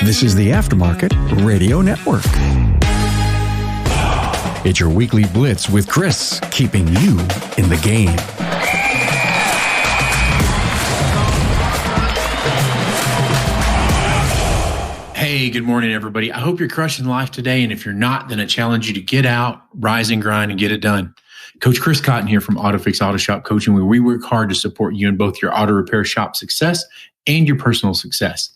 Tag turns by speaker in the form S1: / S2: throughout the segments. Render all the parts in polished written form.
S1: This is the Aftermarket Radio Network. It's your weekly Blitz with Chris, keeping you in the game.
S2: Hey, good morning, everybody. I hope you're crushing life today. And if you're not, then I challenge you to get out, rise and grind, and get it done. Coach Chris Cotton here from AutoFix-Auto Shop Coaching, where we work hard to support you in both your auto repair shop success and your personal success.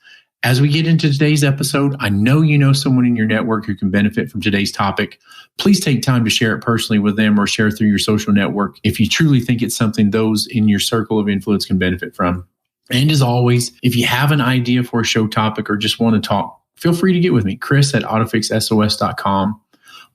S2: As we get into today's episode, I know you know someone in your network who can benefit from today's topic. Please take time to share it personally with them or share through your social network if you truly think it's something those in your circle of influence can benefit from. And as always, if you have an idea for a show topic or just want to talk, feel free to get with me, Chris at AutoFix-SOS.com.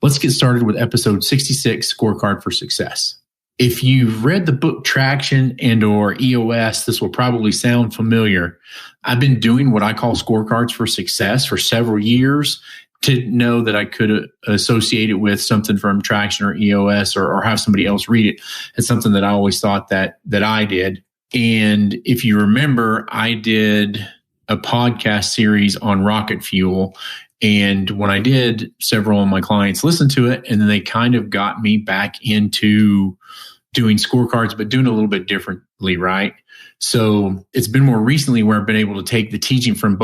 S2: Let's get started with episode 66, Scorecard for Success. If you've read the book Traction and or EOS, this will probably sound familiar. I've been doing what I call Scorecards for Success for several years. To know that I could associate it with something from Traction or EOS or have somebody else read it. It's something that I always thought that I did. And if you remember, I did a podcast series on rocket fuel. And when I did, several of my clients listened to it, and then they kind of got me back into doing scorecards, but doing it a little bit differently, right? So it's been more recently where I've been able to take the teaching from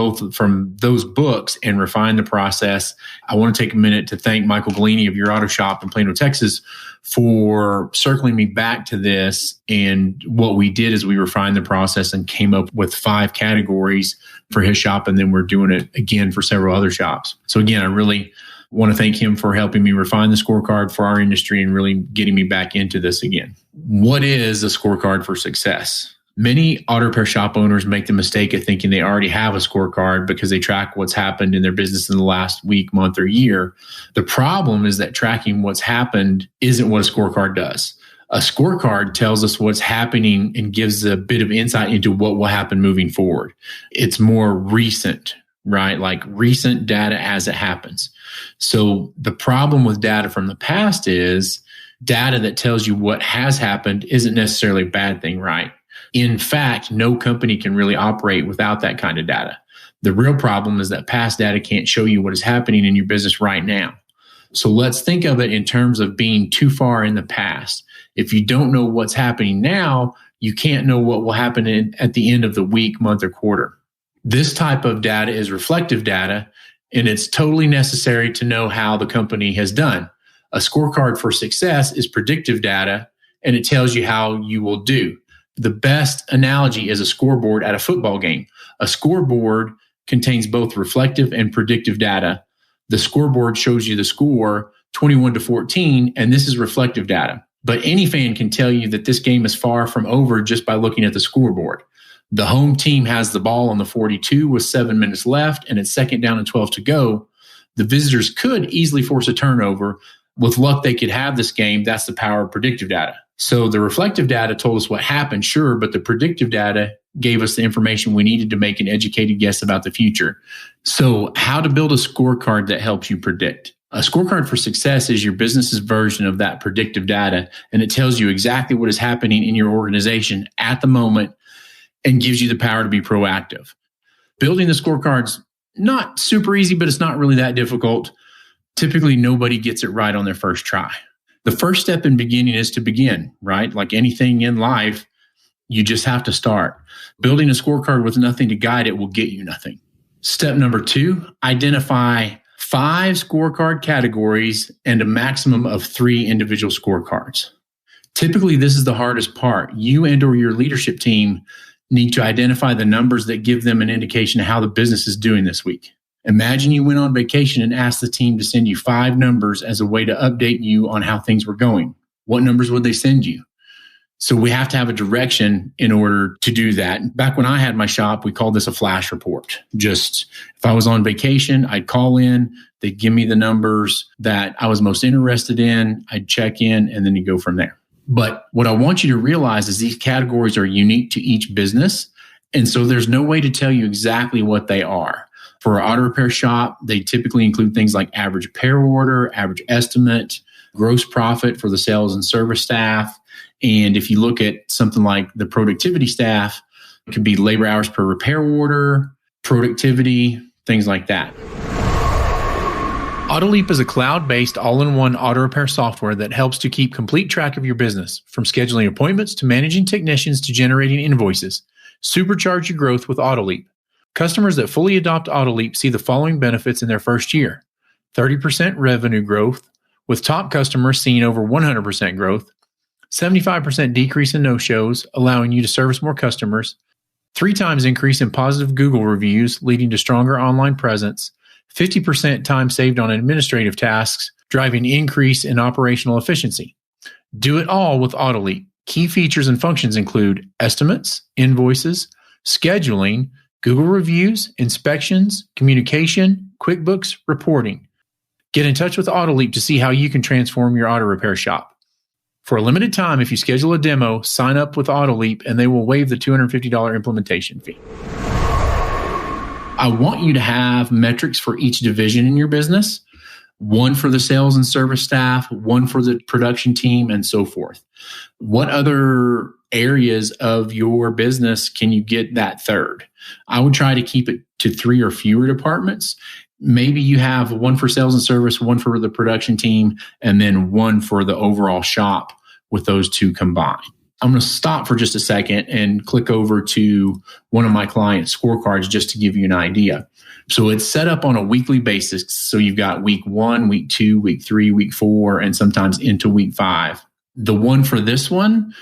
S2: those books and refine the process. I want to take a minute to thank Michael Galini of Your Auto Shop in Plano, Texas, for circling me back to this. And what we did is we refined the process and came up with 5 categories for his shop. And then we're doing it again for several other shops. So again, I really want to thank him for helping me refine the scorecard for our industry and really getting me back into this again. What is a scorecard for success? Many auto repair shop owners make the mistake of thinking they already have a scorecard because they track what's happened in their business in the last week, month, or year. The problem is that tracking what's happened isn't what a scorecard does. A scorecard tells us what's happening and gives a bit of insight into what will happen moving forward. It's more recent, right? Like recent data as it happens. So the problem with data from the past is data that tells you what has happened isn't necessarily a bad thing, right? In fact, no company can really operate without that kind of data. The real problem is that past data can't show you what is happening in your business right now. So let's think of it in terms of being too far in the past. If you don't know what's happening now, you can't know what will happen at the end of the week, month, or quarter. This type of data is reflective data, and it's totally necessary to know how the company has done. A scorecard for success is predictive data, and it tells you how you will do. The best analogy is a scoreboard at a football game. A scoreboard contains both reflective and predictive data. The scoreboard shows you the score 21-14, and this is reflective data. But any fan can tell you that this game is far from over just by looking at the scoreboard. The home team has the ball on the 42 with 7 minutes left, and it's 2nd down and 12 to go. The visitors could easily force a turnover. With luck, they could have this game. That's the power of predictive data. So the reflective data told us what happened, sure, but the predictive data gave us the information we needed to make an educated guess about the future. So how to build a scorecard that helps you predict. A scorecard for success is your business's version of that predictive data, and it tells you exactly what is happening in your organization at the moment and gives you the power to be proactive. Building the scorecard's not super easy, but it's not really that difficult. Typically, nobody gets it right on their first try. The first step in beginning is to begin, right? Like anything in life, you just have to start. Building a scorecard with nothing to guide it will get you nothing. Step number 2, identify 5 scorecard categories and a maximum of 3 individual scorecards. Typically, this is the hardest part. You and or your leadership team need to identify the numbers that give them an indication of how the business is doing this week. Imagine you went on vacation and asked the team to send you 5 numbers as a way to update you on how things were going. What numbers would they send you? So we have to have a direction in order to do that. Back when I had my shop, we called this a flash report. Just if I was on vacation, I'd call in, they'd give me the numbers that I was most interested in, I'd check in, and then you go from there. But what I want you to realize is these categories are unique to each business. And so there's no way to tell you exactly what they are. For an auto repair shop, they typically include things like average repair order, average estimate, gross profit for the sales and service staff. And if you look at something like the productivity staff, it could be labor hours per repair order, productivity, things like that. Autoleap is a cloud-based all-in-one auto repair software that helps to keep complete track of your business, from scheduling appointments to managing technicians to generating invoices. Supercharge your growth with Autoleap. Customers that fully adopt Autoleap see the following benefits in their first year: 30% revenue growth, with top customers seeing over 100% growth, 75% decrease in no-shows, allowing you to service more customers, 3 times increase in positive Google reviews, leading to stronger online presence, 50% time saved on administrative tasks, driving increase in operational efficiency. Do it all with Autoleap. Key features and functions include estimates, invoices, scheduling, Google reviews, inspections, communication, QuickBooks, reporting. Get in touch with Autoleap to see how you can transform your auto repair shop. For a limited time, if you schedule a demo, sign up with Autoleap and they will waive the $250 implementation fee. I want you to have metrics for each division in your business, one for the sales and service staff, one for the production team, and so forth. What other areas of your business can you get that third? I would try to keep it to 3 or fewer departments. Maybe you have one for sales and service, one for the production team, and then one for the overall shop with those 2 combined. I'm going to stop for just a second and click over to one of my clients' scorecards just to give you an idea. So it's set up on a weekly basis. So you've got week 1, week 2, week 3, week 4, and sometimes into week 5. The one for this one,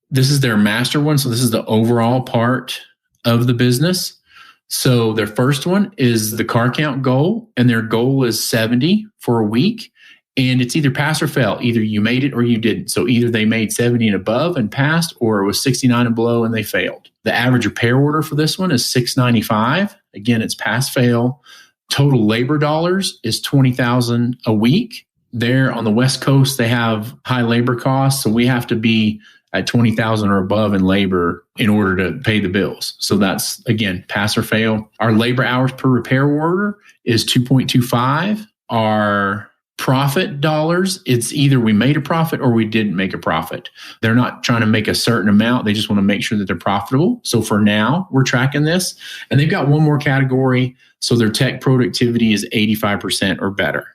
S2: this is their master one. So this is the overall part of the business. So their first one is the car count goal, and their goal is 70 for a week. And it's either pass or fail. Either you made it or you didn't. So either they made 70 and above and passed, or it was 69 and below and they failed. The average repair order for this one is $695. Again, it's pass fail. Total labor dollars is $20,000 a week. There on the West Coast, they have high labor costs. So we have to be at $20,000 or above in labor in order to pay the bills. So that's, again, pass or fail. Our labor hours per repair order is 2.25. Our profit dollars, it's either we made a profit or we didn't make a profit. They're not trying to make a certain amount. They just want to make sure that they're profitable. So for now, we're tracking this. And they've got one more category. So their tech productivity is 85% or better.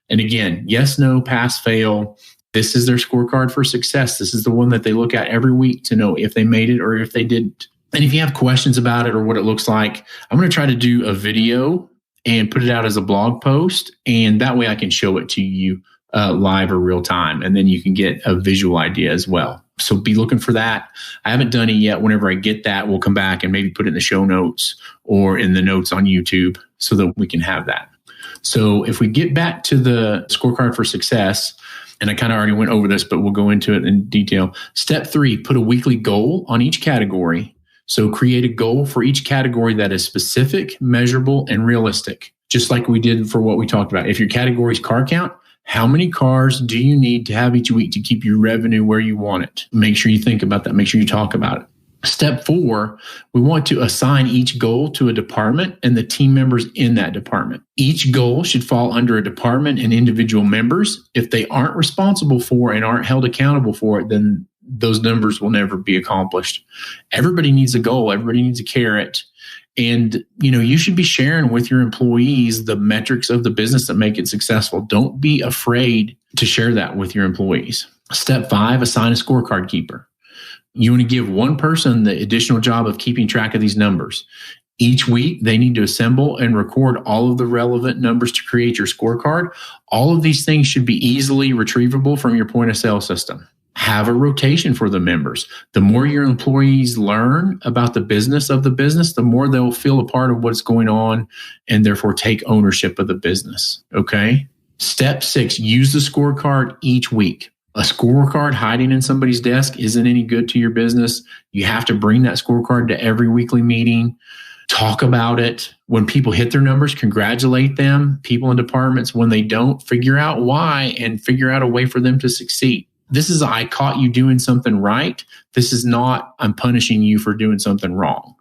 S2: And again, yes, no, pass, fail. This is their scorecard for success. This is the one that they look at every week to know if they made it or if they didn't. And if you have questions about it or what it looks like, I'm going to try to do a video and put it out as a blog post. And that way I can show it to you live or real time. And then you can get a visual idea as well. So be looking for that. I haven't done it yet. Whenever I get that, we'll come back and maybe put it in the show notes or in the notes on YouTube so that we can have that. So if we get back to the scorecard for success, and I kind of already went over this, but we'll go into it in detail. Step 3, put a weekly goal on each category. So create a goal for each category that is specific, measurable, and realistic, just like we did for what we talked about. If your category is car count, how many cars do you need to have each week to keep your revenue where you want it? Make sure you think about that. Make sure you talk about it. Step 4, we want to assign each goal to a department and the team members in that department. Each goal should fall under a department and individual members. If they aren't responsible for and aren't held accountable for it, then those numbers will never be accomplished. Everybody needs a goal. Everybody needs a carrot. And, you should be sharing with your employees the metrics of the business that make it successful. Don't be afraid to share that with your employees. Step 5, assign a scorecard keeper. You want to give one person the additional job of keeping track of these numbers. Each week, they need to assemble and record all of the relevant numbers to create your scorecard. All of these things should be easily retrievable from your point of sale system. Have a rotation for the members. The more your employees learn about the business of the business, the more they'll feel a part of what's going on and therefore take ownership of the business. Okay? Step 6, use the scorecard each week. A scorecard hiding in somebody's desk isn't any good to your business. You have to bring that scorecard to every weekly meeting. Talk about it. When people hit their numbers, congratulate them. People in departments, when they don't, figure out why and figure out a way for them to succeed. This is, I caught you doing something right. This is not, I'm punishing you for doing something wrong.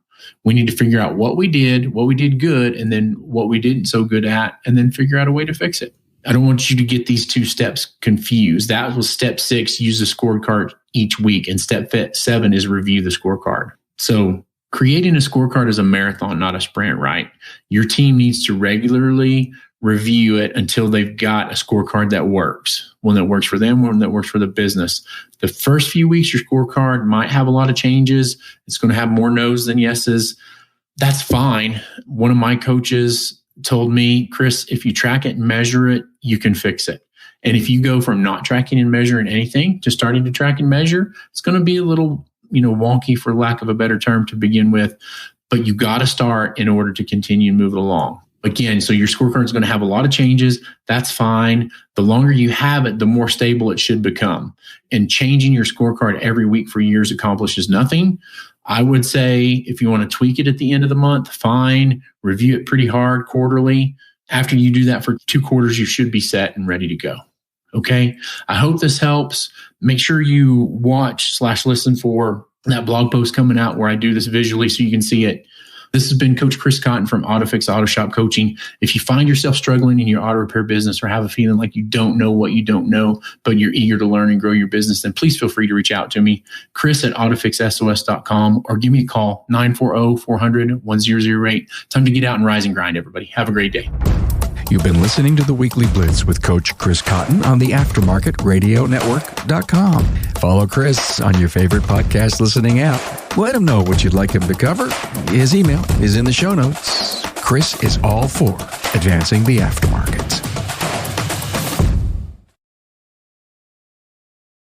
S2: We need to figure out what we did good, and then what we didn't so good at, and then figure out a way to fix it. I don't want you to get these 2 steps confused. That was step 6, use the scorecard each week. And step 7 is review the scorecard. So Creating a scorecard is a marathon, not a sprint, right? Your team needs to regularly review it until they've got a scorecard that works. One that works for them, one that works for the business. The first few weeks, your scorecard might have a lot of changes. It's going to have more no's than yeses. That's fine. One of my coaches told me, Chris, if you track it and measure it, you can fix it. And if you go from not tracking and measuring anything to starting to track and measure, it's going to be a little, wonky, for lack of a better term, to begin with. But you got to start in order to continue to move it along. Again, so your scorecard is going to have a lot of changes. That's fine. The longer you have it, the more stable it should become. And changing your scorecard every week for years accomplishes nothing. I would say if you want to tweak it at the end of the month, fine. Review it pretty hard quarterly. After you do that for 2 quarters, you should be set and ready to go. Okay. I hope this helps. Make sure you watch/listen for that blog post coming out where I do this visually so you can see it. This has been Coach Chris Cotton from AutoFix-Auto Shop Coaching. If you find yourself struggling in your auto repair business or have a feeling like you don't know what you don't know, but you're eager to learn and grow your business, then please feel free to reach out to me, chris@autofixsos.com, or give me a call, 940-400-1008. Time to get out and rise and grind, everybody. Have a great day.
S1: You've been listening to the Weekly Blitz with Coach Chris Cotton on the AftermarketRadioNetwork.com. Follow Chris on your favorite podcast listening app. Let him know what you'd like him to cover. His email is in the show notes. Chris is all for advancing the aftermarket.